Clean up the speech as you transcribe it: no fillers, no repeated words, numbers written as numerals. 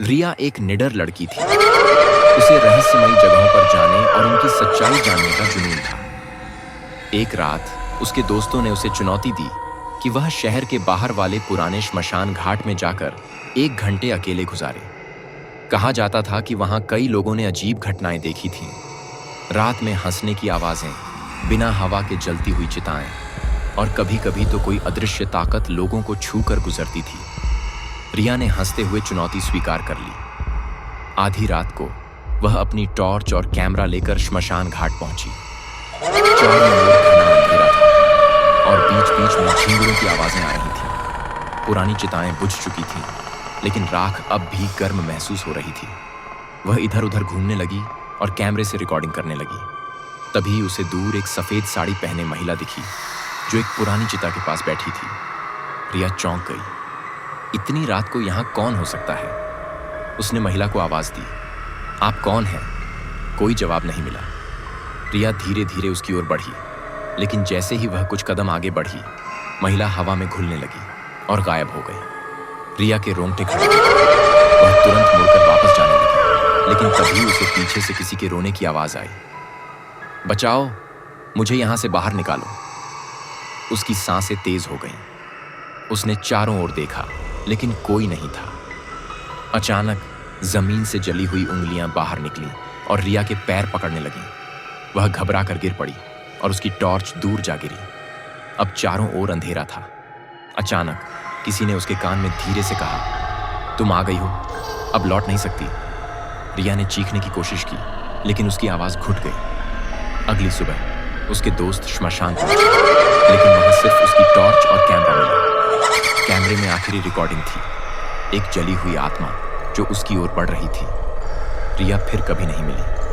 रिया एक निडर लड़की थी। उसे रहस्यमयी जगहों पर जाने और उनकी सच्चाई जानने का जुनून था। एक रात उसके दोस्तों ने उसे चुनौती दी कि वह शहर के बाहर वाले पुराने श्मशान घाट में जाकर 1 घंटे अकेले गुजारे। कहा जाता था कि वहां कई लोगों ने अजीब घटनाएं देखी थीं। रात में हंसने की आवाजें, बिना हवा के जलती हुई चिताएं और कभी-कभी तो कोई अदृश्य ताकत लोगों को छू कर गुजरती थी। रिया ने हंसते हुए चुनौती स्वीकार कर ली। आधी रात को वह अपनी टॉर्च और कैमरा लेकर श्मशान घाट पहुंची। चारों ओर घना अंधेरा था और बीच-बीच में झींगुरों की आवाजें आ रही थीं। पुरानी चिताएं बुझ चुकी थीं, लेकिन राख अब भी गर्म महसूस हो रही थी। वह इधर-उधर घूमने लगी और कैमरे से रिकॉर्डिंग करने लगी। तभी उसे दूर एक सफेद साड़ी पहने महिला दिखी, जो एक पुरानी चिता के पास बैठी थी। रिया चौंक गई। इतनी रात को यहाँ कौन हो सकता है? उसने महिला को आवाज दी, आप कौन हैं? कोई जवाब नहीं मिला। रिया धीरे-धीरे उसकी ओर बढ़ी, लेकिन जैसे ही वह कुछ कदम आगे बढ़ी, महिला हवा में घुलने लगी और गायब हो गई। रिया के रोंगटे खड़े हो गए। वह तुरंत मुड़कर वापस जाने लगी, लेकिन तभी उसे पीछे से किसी के रोने की आवाज आई। बचाओ, मुझे यहां से बाहर निकालो। उसकी सांसें तेज हो गईं। उसने चारों ओर देखा, लेकिन कोई नहीं था। अचानक जमीन से जली हुई उंगलियां बाहर निकलीं और रिया के पैर पकड़ने लगीं। वह घबरा कर गिर पड़ी और उसकी टॉर्च दूर जा गिरी। अब चारों ओर अंधेरा था। अचानक किसी ने उसके कान में धीरे से कहा, तुम आ गई हो, अब लौट नहीं सकती। रिया ने चीखने की कोशिश की, लेकिन उसकी आवाज घुट गई। अगली सुबह उसके दोस्त श्मशान पहुंचे, लेकिन वहां सिर्फ उसकी टॉर्च और कैमरा मिला। कैमरे में आखिरी रिकॉर्डिंग थी, एक जली हुई आत्मा जो उसकी ओर बढ़ रही थी। रिया फिर कभी नहीं मिली।